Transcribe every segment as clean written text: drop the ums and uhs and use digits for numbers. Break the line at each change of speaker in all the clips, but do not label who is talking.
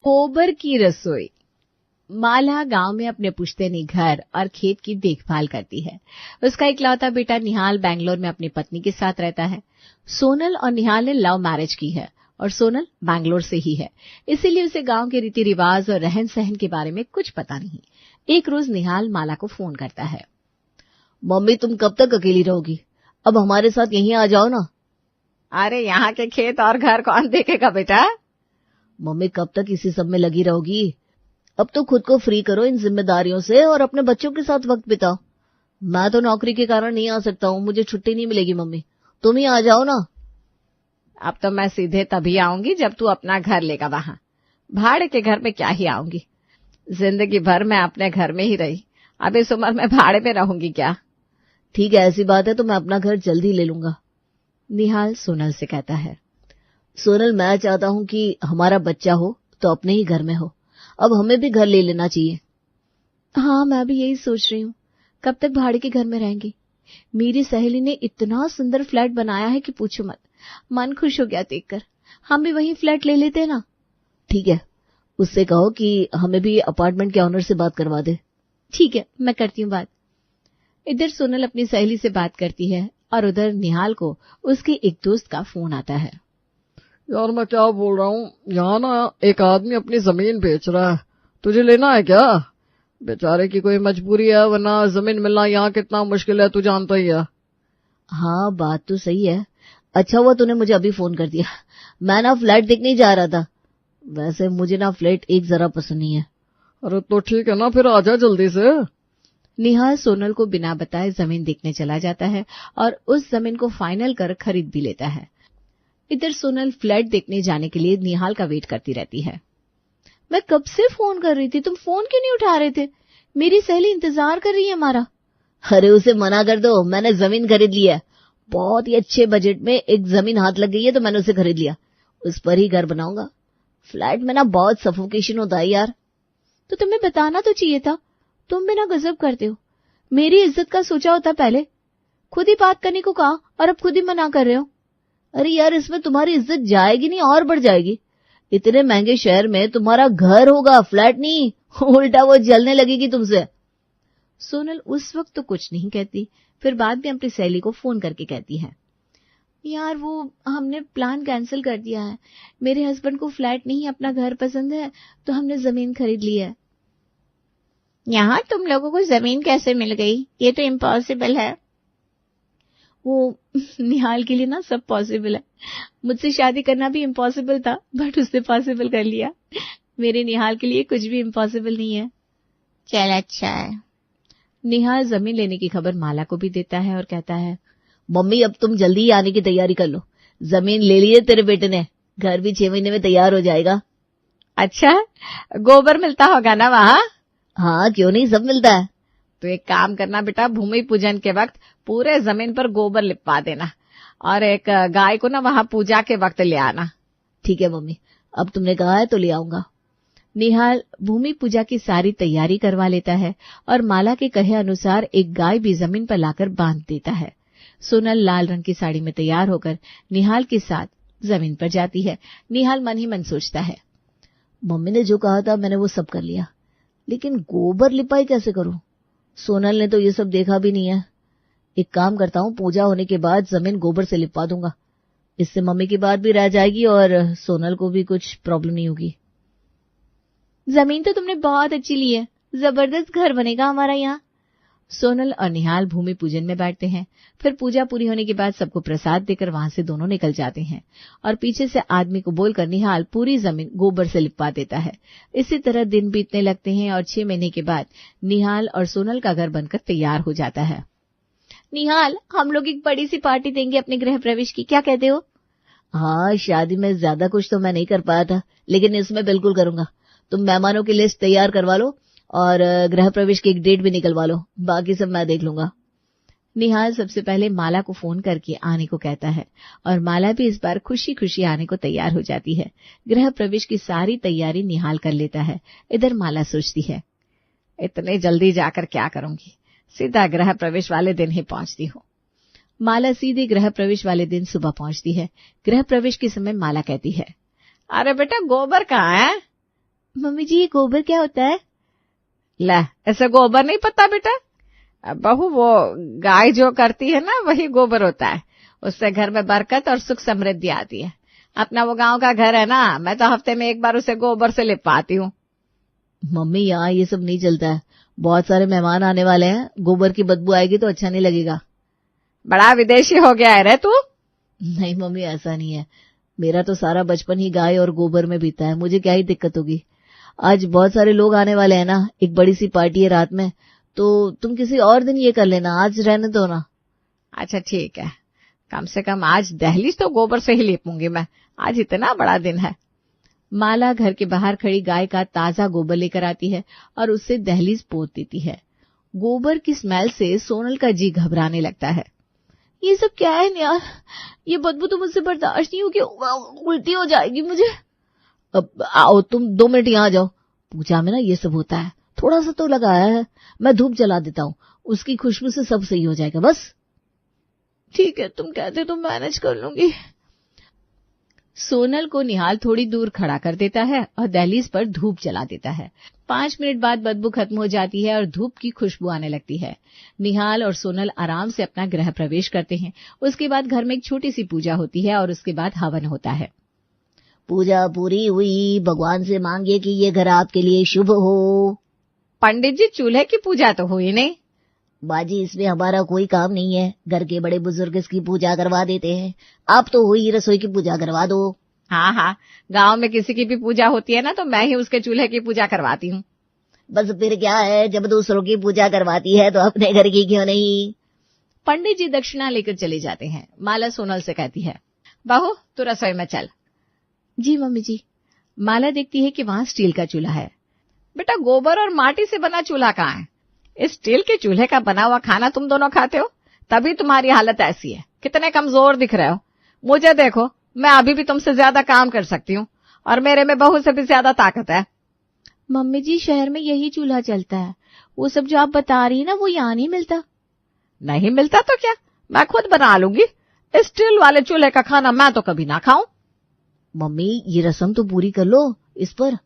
गोबर की रसोई। माला गांव में अपने पुश्तैनी घर और खेत की देखभाल करती है। उसका इकलौता बेटा निहाल बैंगलोर में अपनी पत्नी के साथ रहता है। सोनल और निहाल ने लव मैरिज की है और सोनल बैंगलोर से ही है, इसीलिए उसे गांव के रीति रिवाज और रहन सहन के बारे में कुछ पता नहीं। एक रोज निहाल माला को फोन करता है।
मम्मी, तुम कब तक अकेली रहोगी? अब हमारे साथ यहीं आ जाओ ना।
अरे यहाँ के खेत और घर कौन देखेगा बेटा?
मम्मी, कब तक इसी सब में लगी रहोगी? अब तो खुद को फ्री करो इन जिम्मेदारियों से और अपने बच्चों के साथ वक्त बिताओ। मैं तो नौकरी के कारण नहीं आ सकता हूँ, मुझे छुट्टी नहीं मिलेगी। मम्मी, तुम ही आ जाओ ना।
अब तो मैं सीधे तभी आऊंगी जब तू अपना घर लेगा वहां। भाड़े के घर में क्या ही आऊंगी, जिंदगी भर मैं अपने घर में ही रही, अब इस उम्र में भाड़े में रहूंगी क्या?
ठीक है, ऐसी बात है तो मैं अपना घर जल्दी ले लूंगा।
निहाल सोनल से कहता है।
सोनल, मैं चाहता हूँ कि हमारा बच्चा हो तो अपने ही घर में हो। अब हमें भी घर ले लेना चाहिए।
हाँ, मैं भी यही सोच रही हूँ, कब तक भाड़े के घर में रहेंगी। मेरी सहेली ने इतना सुंदर फ्लैट बनाया है कि पूछो मत, मन खुश हो गया देखकर। हम भी वही फ्लैट ले लेते ना।
ठीक है, उससे कहो कि हमें भी अपार्टमेंट के ऑनर से बात करवा दे।
ठीक है, मैं करती हूँ बात। इधर सोनल अपनी सहेली से बात करती है और उधर निहाल को उसके एक दोस्त का फोन आता है।
यार, मैं क्या बोल रहा हूँ, यहाँ ना एक आदमी अपनी जमीन बेच रहा है, तुझे लेना है क्या? बेचारे की कोई मजबूरी है, वरना जमीन मिलना यहाँ कितना मुश्किल है, तू जानता ही है।
हाँ, बात तो सही है। अच्छा हुआ तूने मुझे अभी फोन कर दिया, मैं ना फ्लैट देखने जा रहा था। वैसे मुझे ना फ्लैट एक जरा पसंद नहीं है।
अरे तो ठीक है ना, फिर आजा जल्दी से।
निहाल सोनल को बिना बताए जमीन देखने चला जाता है और उस जमीन को फाइनल कर खरीद भी लेता है। इधर सोनल फ्लैट देखने जाने के लिए निहाल का वेट करती रहती है। मैं कब से फोन कर रही थी, तुम फोन क्यों नहीं उठा रहे थे? मेरी सहेली इंतजार कर रही है हमारा।
अरे उसे मना कर दो, मैंने जमीन खरीद ली है। बहुत ही अच्छे बजट में एक जमीन हाथ लग गई है तो मैंने उसे खरीद लिया। उस पर ही घर बनाऊंगा। फ्लैट में ना बहुत सफोकेशन होता है यार।
तो तुम्हें बताना तो चाहिए था, तुम भी ना गजब करते हो। मेरी इज्जत का सोचा होता पहले, खुद ही बात करने को कहा और अब खुद ही मना कर रहे हो।
अरे यार, इसमें तुम्हारी इज्जत जाएगी नहीं और बढ़ जाएगी। इतने महंगे शहर में तुम्हारा घर होगा, फ्लैट नहीं। उल्टा वो जलने लगेगी तुमसे।
सोनल उस वक्त तो कुछ नहीं कहती, फिर बाद में अपनी सहेली को फोन करके कहती है, यार वो हमने प्लान कैंसिल कर दिया है। मेरे हस्बैंड को फ्लैट नहीं अपना घर पसंद है तो हमने जमीन खरीद ली है। यहाँ तुम लोगों को जमीन कैसे मिल गई? ये तो इम्पॉसिबल है। वो निहाल के लिए ना सब पॉसिबल है। मुझसे शादी करना भी इम्पॉसिबल था, बट उसने पॉसिबल कर लिया। मेरे निहाल के लिए कुछ भी इम्पॉसिबल नहीं है। चल अच्छा है। निहाल जमीन लेने की खबर माला को भी देता है और कहता है,
मम्मी, अब तुम जल्दी ही आने की तैयारी कर लो। जमीन ले ली है तेरे बेटे ने, घर भी 6 महीने में तैयार हो जाएगा।
अच्छा, गोबर मिलता होगा ना वहाँ?
हाँ, क्यों नहीं, सब मिलता है।
तो एक काम करना बेटा, भूमि पूजन के वक्त पूरे जमीन पर गोबर लिपवा देना और एक गाय को ना वहां पूजा के वक्त ले आना।
ठीक है मम्मी, अब तुमने कहा है तो ले आऊंगा।
निहाल भूमि पूजा की सारी तैयारी करवा लेता है और माला के कहे अनुसार एक गाय भी जमीन पर लाकर बांध देता है। सोनल लाल रंग की साड़ी में तैयार होकर निहाल के साथ जमीन पर जाती है। निहाल मन ही मन सोचता है,
मम्मी ने जो कहा था मैंने वो सब कर लिया, लेकिन गोबर लिपाई कैसे करूं? सोनल ने तो ये सब देखा भी नहीं है। एक काम करता हूँ, पूजा होने के बाद जमीन गोबर से लिपा दूंगा। इससे मम्मी की बात भी रह जाएगी और सोनल को भी कुछ प्रॉब्लम नहीं होगी।
जमीन तो तुमने बहुत अच्छी ली है, जबरदस्त घर बनेगा हमारा यहाँ। सोनल और निहाल भूमि पूजन में बैठते हैं। फिर पूजा पूरी होने के बाद सबको प्रसाद देकर वहां से दोनों निकल जाते हैं और पीछे से आदमी को बोलकर निहाल पूरी जमीन गोबर से लिपवा देता है। इसी तरह दिन बीतने लगते हैं और 6 महीने के बाद निहाल और सोनल का घर बनकर तैयार हो जाता है। निहाल, हम लोग एक बड़ी सी पार्टी देंगे अपने गृह प्रवेश की, क्या कहते हो?
हाँ, शादी में ज्यादा कुछ तो मैं नहीं कर पाया था, लेकिन इसमें बिल्कुल करूंगा। तुम मेहमानों की लिस्ट तैयार करवा लो और गृह प्रवेश की एक डेट भी निकलवा लो, बाकी सब मैं देख लूंगा।
निहाल सबसे पहले माला को फोन करके आने को कहता है और माला भी इस बार खुशी खुशी आने को तैयार हो जाती है। गृह प्रवेश की सारी तैयारी निहाल कर लेता है। इधर माला सोचती है, इतने जल्दी जाकर क्या करूंगी, सीधा गृह प्रवेश वाले दिन ही पहुंचती हूँ। माला सीधे गृह प्रवेश वाले दिन सुबह पहुंचती है। गृह प्रवेश के समय माला कहती है, अरे बेटा, गोबर कहाँ है? मम्मी जी ये गोबर क्या होता है?
ले, ऐसे गोबर नहीं पता बेटा? बहू वो गाय जो करती है ना वही गोबर होता है। उससे घर में बरकत और सुख समृद्धि आती है। अपना वो गांव का घर है ना, मैं तो हफ्ते में एक बार उसे गोबर से लिपवाती हूँ।
मम्मी यहाँ ये सब नहीं चलता है, बहुत सारे मेहमान आने वाले हैं, गोबर की बदबू आएगी तो अच्छा नहीं लगेगा।
बड़ा विदेशी हो गया है रे तू।
नहीं मम्मी ऐसा नहीं है, मेरा तो सारा बचपन ही गाय और गोबर में बीता है, मुझे क्या ही दिक्कत होगी। आज बहुत सारे लोग आने वाले हैं ना, एक बड़ी सी पार्टी है रात में, तो तुम किसी और दिन ये कर लेना, आज रहने दो ना।
अच्छा ठीक है, कम से कम आज दहलीज तो गोबर से ही लेपूंगी मैं, आज इतना बड़ा दिन है।
माला घर के बाहर खड़ी गाय का ताजा गोबर लेकर आती है और उससे दहलीज पोत देती है। गोबर की स्मेल से सोनल का जी घबराने लगता है। ये सब क्या है यार, ये बदबू तो मुझसे बर्दाश्त नहीं होगी, उल्टी हो जाएगी मुझे। अब आओ तुम 2 मिनट यहाँ जाओ, पूजा में ना ये सब होता है, थोड़ा सा तो लगाया है, मैं धूप जला देता हूँ, उसकी खुशबू से सब सही हो जाएगा बस। ठीक है तुम कहते तो मैनेज कर लूंगी। सोनल को निहाल थोड़ी दूर खड़ा कर देता है और दहलीज पर धूप जला देता है। 5 मिनट बाद बदबू खत्म हो जाती है और धूप की खुशबू आने लगती है। निहाल और सोनल आराम से अपना गृह प्रवेश करते हैं। उसके बाद घर में एक छोटी सी पूजा होती है और उसके बाद हवन होता है।
पूजा पूरी हुई, भगवान से मांगिए कि ये घर आपके लिए शुभ हो। पंडित जी चूल्हे की पूजा तो हुई नहीं। बाजी इसमें हमारा कोई काम नहीं है, घर के बड़े बुजुर्ग इसकी पूजा करवा देते हैं, आप तो हुई रसोई की पूजा करवा दो। हाँ हाँ, गांव में किसी की भी पूजा होती है ना तो मैं ही उसके चूल्हे की पूजा करवाती हूँ। बस फिर क्या है, जब दूसरों की पूजा करवाती है तो अपने घर की क्यों नहीं।
पंडित जी दक्षिणा लेकर चले जाते हैं। माला सोनल से कहती है,
बहू तू रसोई में चल।
जी मम्मी जी। माला देखती है कि वहां स्टील का चूल्हा है।
बेटा गोबर और माटी से बना चूल्हा कहाँ है? इस स्टील के चूल्हे का बना हुआ खाना तुम दोनों खाते हो, तभी तुम्हारी हालत ऐसी है। कितने कमजोर दिख रहे हो। मुझे देखो, मैं अभी भी तुमसे ज्यादा काम कर सकती हूँ और मेरे में बहू से भी ज्यादा ताकत है।
मम्मी जी शहर में यही चूल्हा चलता है, वो सब जो आप बता रही है ना वो यहाँ नहीं मिलता।
नहीं मिलता तो क्या, मैं खुद बना लूंगी। इस स्टील वाले चूल्हे का खाना मैं तो कभी ना खाऊं।
मम्मी ये रस्म तो पूरी कर लो इस पर।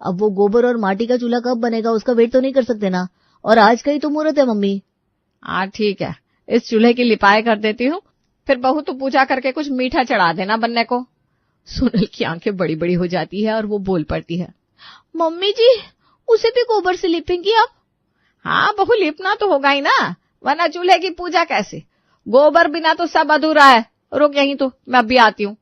अब वो गोबर और माटी का चूल्हा कब बनेगा उसका वेट तो नहीं कर सकते ना, और आज का ही तो मुहूर्त है मम्मी।
हाँ ठीक है, इस चूल्हे की लिपाई कर देती हूँ, फिर बहू तो पूजा करके कुछ मीठा चढ़ा देना बनने को।
सोनल की आंखें बड़ी बड़ी हो जाती है और वो बोल पड़ती है, मम्मी जी उसे भी गोबर से लिपेंगी आप?
हाँ बहू लिपना तो होगा ही ना, वरना चूल्हे की पूजा कैसे। गोबर बिना तो सब अधूरा है। रुक यहीं तो, मैं अभी आती हूँ।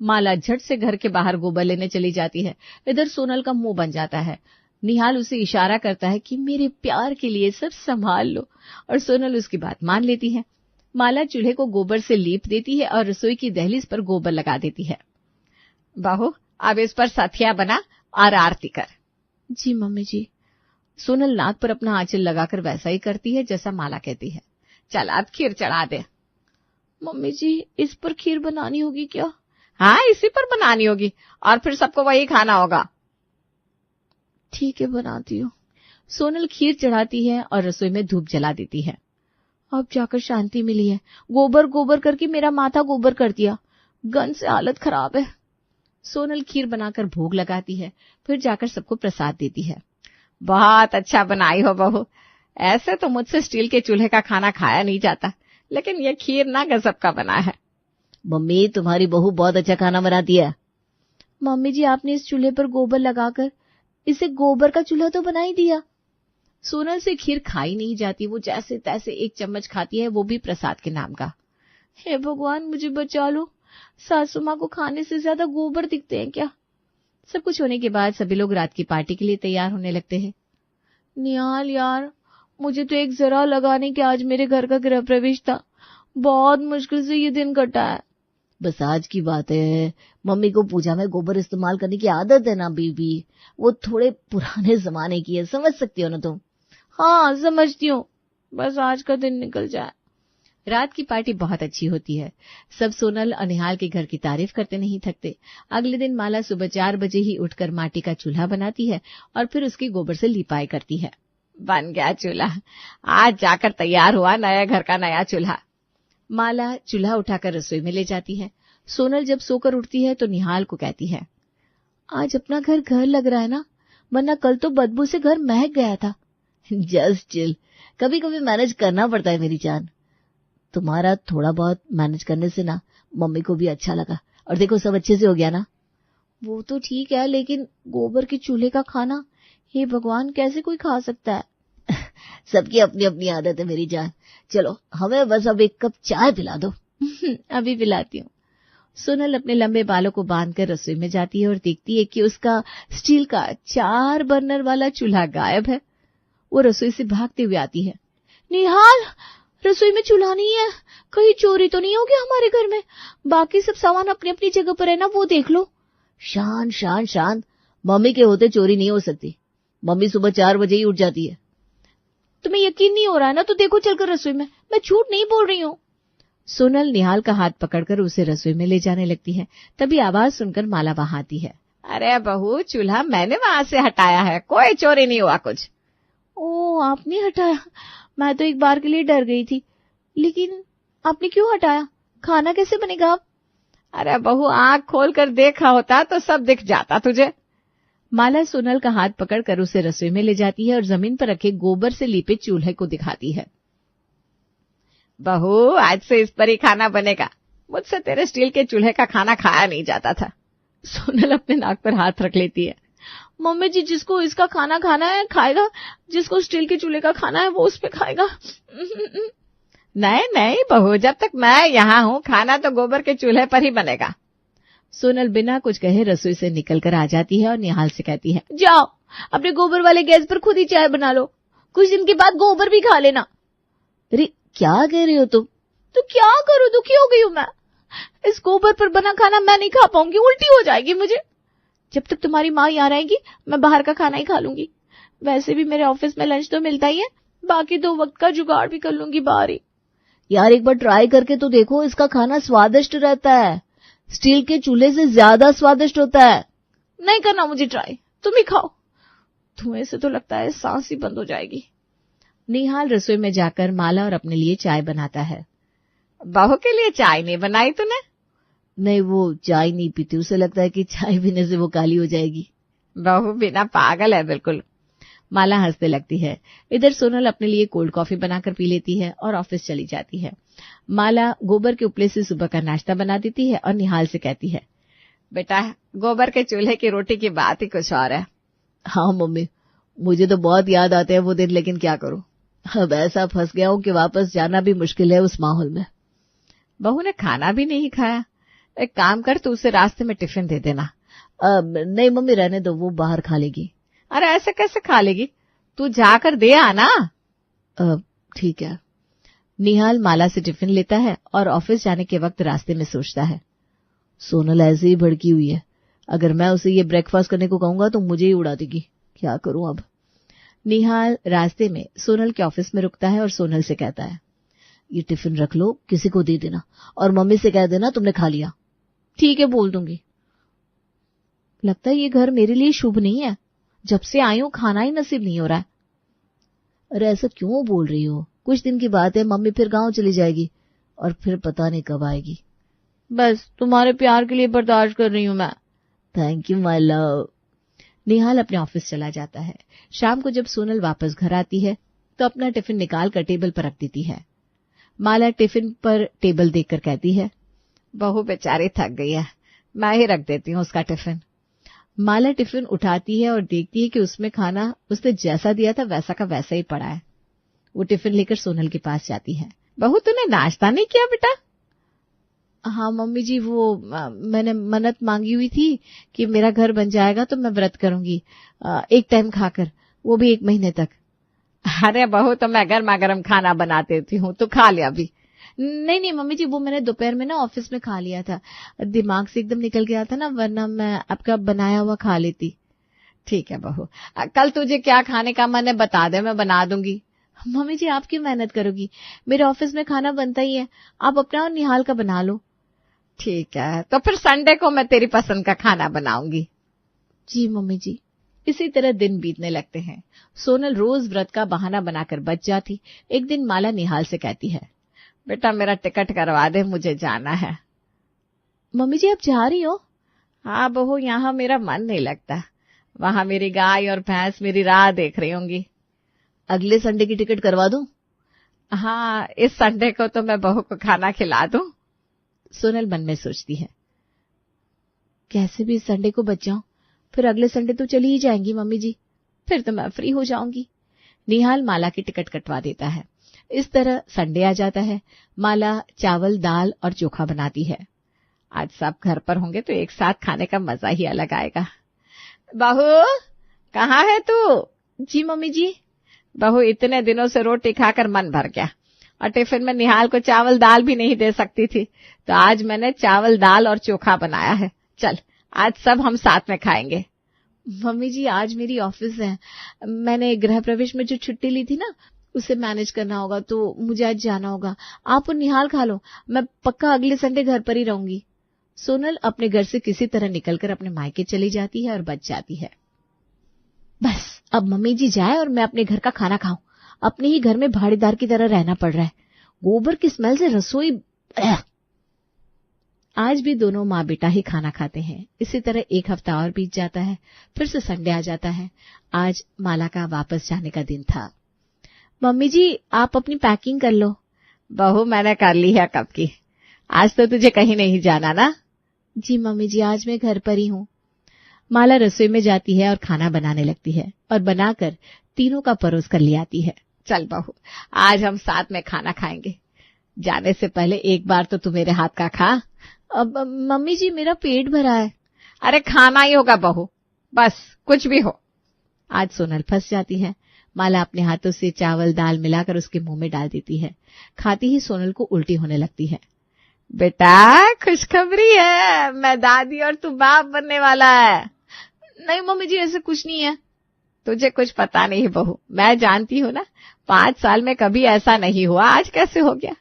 माला झट से घर के बाहर गोबर लेने चली जाती है। इधर सोनल का मुंह बन जाता है। निहाल उसे इशारा करता है कि मेरे प्यार के लिए सब संभाल लो, और सोनल उसकी बात मान लेती है। माला चूल्हे को गोबर से लीप देती है और रसोई की दहलीज पर गोबर लगा देती है।
बहू अब इस पर सथिया बना और आरती कर।
जी मम्मी जी। सोनल नाक पर अपना आंचल लगाकर वैसा ही करती है जैसा माला कहती है।
चल अब खीर चढ़ा दे।
मम्मी जी इस पर खीर बनानी होगी क्या?
हाँ इसी पर बनानी होगी, और फिर सबको वही खाना होगा।
ठीक है बनाती हूँ। सोनल खीर चढ़ाती है और रसोई में धूप जला देती है। अब जाकर शांति मिली है। गोबर गोबर करके मेरा माथा गोबर कर दिया, गंध से हालत खराब है। सोनल खीर बनाकर भोग लगाती है, फिर जाकर सबको प्रसाद देती है।
बहुत अच्छा बनाई हो बहू, ऐसे तो मुझसे स्टील के चूल्हे का खाना खाया नहीं जाता, लेकिन ये खीर ना गजब का बना है।
मम्मी तुम्हारी बहू बहुत अच्छा खाना बनाती है। मम्मी जी आपने इस चूल्हे पर गोबर लगाकर इसे गोबर का चूल्हा तो बना ही दिया। सोनल से खीर खाई नहीं जाती, वो जैसे तैसे एक चम्मच खाती है, वो भी प्रसाद के नाम का। हे भगवान मुझे बचा लो, सासू माँ को खाने से ज्यादा गोबर दिखते हैं क्या? सब कुछ होने के बाद सभी लोग रात की पार्टी के लिए तैयार होने लगते हैं। निहाल यार, मुझे तो एक जरा लगाने के आज मेरे घर का गृह प्रवेश था, बहुत मुश्किल से ये दिन कटा है। बस आज की बात है, मम्मी को पूजा में गोबर इस्तेमाल करने की आदत है ना बीबी, वो थोड़े पुराने जमाने की है, समझ सकती हो ना तुम? हाँ समझती हूँ, बस आज का दिन निकल जाए। रात की पार्टी बहुत अच्छी होती है। सब सोनल और निहाल के घर की तारीफ करते नहीं थकते। अगले दिन माला सुबह 4 बजे ही उठकर माटी का चूल्हा बनाती है और फिर उसकी गोबर से लिपाई करती है।
बन गया चूल्हा, आज जाकर तैयार हुआ नया घर का नया चूल्हा।
माला चूल्हा उठाकर रसोई में ले जाती है। सोनल जब सोकर उठती है तो निहाल को कहती है, आज अपना घर घर लग रहा है ना,
वरना कल तो बदबू से घर महक गया था। जस्ट चिल, कभी कभी मैनेज करना पड़ता है मेरी जान। तुम्हारा थोड़ा बहुत मैनेज करने से ना मम्मी को भी अच्छा लगा, और देखो सब अच्छे से हो गया ना। वो तो ठीक है, लेकिन गोबर के चूल्हे का खाना, हे भगवान, कैसे कोई खा सकता है? सबकी अपनी अपनी आदत है मेरी जान। चलो हमें बस अब एक कप चाय पिला दो।
अभी पिलाती हूँ। सोनल अपने लंबे बालों को बांधकर रसोई में जाती है और देखती है कि उसका स्टील का 4 बर्नर वाला चूल्हा गायब है। वो रसोई से भागते हुए आती है। निहाल, रसोई में चूल्हा नहीं है, कहीं चोरी तो नहीं हो गया हमारे घर में? बाकी सब सामान अपनी अपनी जगह पर है ना, वो देख लो।
शांत शांत शांत, मम्मी के होते चोरी नहीं हो सकती। मम्मी सुबह 4 बजे ही उठ जाती है।
तुम्हें यकीन नहीं हो रहा है ना, तो देखो चलकर रसोई में, मैं झूठ नहीं बोल रही हूँ। सोनल निहाल का हाथ पकड़कर उसे रसोई में ले जाने लगती है। तभी आवाज सुनकर माला वहां आती है। अरे बहू, चूल्हा मैंने वहां से हटाया है, कोई चोरी नहीं हुआ कुछ।
ओ, आपने हटाया? मैं तो एक बार के लिए डर गई थी। लेकिन आपने क्यों हटाया? खाना कैसे बनेगा अब?
अरे बहू, आंख खोल कर देखा होता तो सब दिख जाता तुझे। माला सोनल का हाथ पकड़कर उसे रसोई में ले जाती है और जमीन पर रखे गोबर से लीपे चूल्हे को दिखाती है। बहू, आज से इस पर ही खाना बनेगा। मुझसे तेरे स्टील के चूल्हे का खाना खाया नहीं जाता था। सोनल अपने नाक पर हाथ रख लेती है।
मम्मी जी, जिसको इसका खाना खाना है खाएगा, जिसको स्टील के चूल्हे का खाना है वो उस पे खाएगा।
नहीं नहीं बहू, जब तक मैं यहाँ हूँ खाना तो गोबर के चूल्हे पर ही बनेगा। सोनल बिना कुछ कहे रसोई से निकलकर आ जाती है और निहाल से कहती है,
जाओ अपने गोबर वाले गैस पर खुद ही चाय बना लो, कुछ दिन के बाद गोबर भी खा लेना।
अरे क्या कह रही हो तुम?
तो क्या करूं, दुखी हो गई हूं मैं। इस गोबर पर बना खाना मैं नहीं खा पाऊंगी, उल्टी हो जाएगी मुझे। जब तक तुम्हारी माँ यहाँ रहेगी मैं बाहर का खाना ही खा लूंगी। वैसे भी मेरे ऑफिस में लंच तो मिलता ही है, बाकी 2 वक्त का जुगाड़ भी कर लूंगी बाहर ही। यार एक बार ट्राई करके तो देखो, इसका खाना स्वादिष्ट रहता है, स्टील के चूल्हे से ज्यादा स्वादिष्ट होता है। नहीं करना मुझे ट्राई, तुम ही खाओ। धुएं से तो लगता है सांस ही बंद हो जाएगी।
निहाल रसोई में जाकर माला और अपने लिए चाय बनाता है। बहू के लिए चाय नहीं बनाई तूने?
नहीं, वो चाय नहीं पीती, उसे लगता है कि चाय पीने से वो काली हो जाएगी।
बहू बिना पागल है बिल्कुल। माला हंसने लगती है। इधर सोनल अपने लिए कोल्ड कॉफी बनाकर पी लेती है और ऑफिस चली जाती है। माला गोबर के उपले से सुबह का नाश्ता बना देती है और निहाल से कहती है, बेटा गोबर के चूल्हे की रोटी की बात ही कुछ और है।
हाँ मम्मी, मुझे तो बहुत याद आते हैं वो दिन, लेकिन क्या करूं, अब ऐसा फंस गया हूं कि वापस जाना भी मुश्किल है उस माहौल में।
बहू ने खाना भी नहीं खाया, एक काम कर तू उसे रास्ते में टिफिन दे देना।
नहीं मम्मी, रहने दो, वो बाहर खा लेगी।
अरे ऐसे कैसे खा लेगी, तू जाकर दे आना।
ठीक है।
निहाल माला से टिफिन लेता है और ऑफिस जाने के वक्त रास्ते में सोचता है,
सोनल ऐसे ही भड़की हुई है, अगर मैं उसे ये ब्रेकफास्ट करने को कहूंगा तो मुझे ही उड़ा देगी, क्या करूं अब।
निहाल रास्ते में सोनल के ऑफिस में रुकता है और सोनल से कहता है,
ये टिफिन रख लो, किसी को दे देना और मम्मी से कह देना तुमने खा लिया।
ठीक है, बोल दूंगी। लगता है ये घर मेरे लिए शुभ नहीं है, जब से आई हूं खाना ही नसीब नहीं हो रहा है।
अरे ऐसा क्यों बोल रही हो, कुछ दिन की बात है, मम्मी फिर गांव चली जाएगी और फिर पता नहीं कब आएगी।
बस तुम्हारे प्यार के लिए बर्दाश्त कर रही हूं मैं।
Thank you my love.
Nihal अपने ऑफिस चला जाता है। शाम को जब सोनल वापस घर आती है तो अपना टिफिन निकाल कर टेबल पर रख देती है। माला टिफिन पर टेबल देखकर कहती है, बहू बेचारी थक गई है, मैं ही रख देती हूँ उसका टिफिन। माला टिफिन उठाती है और देखती है कि उसमें खाना उसने जैसा दिया था वैसा का वैसा ही पड़ा है। वो टिफिन लेकर सोनल के पास जाती है। बहू तूने नाश्ता नहीं किया बेटा?
हाँ मम्मी जी, वो मैंने मन्नत मांगी हुई थी कि मेरा घर बन जाएगा तो मैं व्रत करूंगी, एक टाइम खाकर, वो भी 1 महीने तक।
अरे बहू तो मैं गर्मा गर्म खाना बना देती हूँ, तो खा लिया अभी।
नहीं मम्मी जी, वो मैंने दोपहर में ना ऑफिस में खा लिया था, दिमाग से एकदम निकल गया था ना, वरना मैं आपका बनाया हुआ खा लेती।
ठीक है बहू, कल तुझे क्या खाने का मन है बता दे, मैं बना दूंगी।
मम्मी जी आप क्यों मेहनत करोगी, मेरे ऑफिस में खाना बनता ही है, आप अपना और निहाल का बना लो।
ठीक है, तो फिर संडे को मैं तेरी पसंद का खाना बनाऊंगी।
जी मम्मी जी।
इसी तरह दिन बीतने लगते हैं। सोनल रोज व्रत का बहाना बनाकर बच जाती। एक दिन माला निहाल से कहती है, बेटा मेरा टिकट करवा दे, मुझे जाना है।
मम्मी जी आप जा रही हो?
हाँ बहू, यहाँ मेरा मन नहीं लगता, वहां मेरी गाय और भैंस मेरी राह देख रही होंगी।
अगले संडे की टिकट करवा दूं?
हाँ, इस संडे को तो मैं बहू को खाना खिला दूं।
सोनल मन में सोचती है, कैसे भी इस संडे को बच जाऊं, फिर अगले संडे तो चली ही जाएंगी मम्मी जी, फिर तो मैं फ्री हो जाऊंगी।
निहाल माला की टिकट कटवा देता है। इस तरह संडे आ जाता है। माला चावल, दाल और चोखा बनाती है। आज सब घर पर होंगे तो एक साथ खाने का मजा ही अलग आएगा। बहू, कहाँ है तू?
जी मम्मी जी।
बहू, इतने दिनों से रोटी खाकर मन भर गया और टिफिन में निहाल को चावल दाल भी नहीं दे सकती थी, तो आज मैंने चावल दाल और चोखा बनाया है। चल, आज सब हम साथ में खाएंगे।
मम्मी जी, आज मेरी ऑफिस है, मैंने गृह प्रवेश में जो छुट्टी ली थी ना, उसे मैनेज करना होगा, तो मुझे आज जाना होगा। आप और निहाल खा लो, मैं पक्का अगले संडे घर पर ही रहूंगी।
सोनल अपने घर से किसी तरह निकलकर अपने मायके चली जाती है और बच जाती है।
बस अब मम्मी जी जाए और मैं अपने घर का खाना खाऊं। अपने ही घर में भाड़ेदार की तरह रहना पड़ रहा है। गोबर की स्मेल से रसोई।
आज भी दोनों माँ बेटा ही खाना खाते हैं। इसी तरह एक हफ्ता और बीत जाता है। फिर से संडे आ जाता है। आज माला का वापस जाने का दिन था।
मम्मी जी, आप अपनी पैकिंग कर लो।
बहू, मैंने कर ली है कब की। आज तो तुझे कहीं नहीं जाना ना?
जी मम्मी जी, आज मैं घर पर ही हूँ। माला रसोई में जाती है और खाना बनाने लगती है और बनाकर तीनों का परोस कर ले आती है।
चल बहू, आज हम साथ में खाना खाएंगे। जाने से पहले एक बार तो तू मेरे हाथ का खा।
अब मम्मी जी, मेरा पेट भरा है।
अरे खाना ही होगा बहू, बस कुछ भी हो। आज सोनल फंस जाती है। माला अपने हाथों से चावल दाल मिलाकर उसके मुंह में डाल देती है। खाती ही सोनल को उल्टी होने लगती है। बेटा, खुशखबरी है, मैं दादी और तू बाप बनने वाला है।
नहीं मम्मी जी, ऐसे कुछ नहीं है।
तुझे कुछ पता नहीं बहू, मैं जानती हूँ ना, 5 साल में कभी ऐसा नहीं हुआ, आज कैसे हो गया?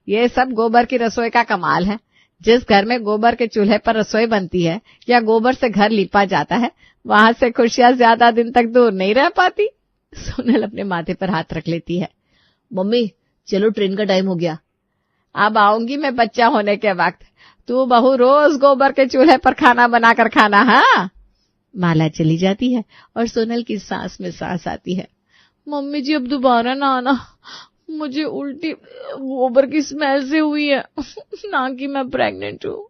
ये सब गोबर की रसोई का कमाल है। जिस घर में गोबर के चूल्हे पर रसोई बनती है या गोबर से घर लीपा जाता है, वहां से खुशियां ज्यादा दिन तक दूर नहीं रह पाती।
सोनल अपने माथे पर हाथ रख लेती है। मम्मी चलो, ट्रेन का टाइम हो गया।
अब आऊंगी मैं बच्चा होने के वक्त। तू बहू रोज गोबर के चूल्हे पर खाना बनाकर खाना। हाँ।
माला चली जाती है और सोनल की सांस में सांस आती है। मम्मी जी, अब दोबारा ना आना, मुझे उल्टी गोबर की स्मेल से हुई है ना कि मैं प्रेग्नेंट हूँ।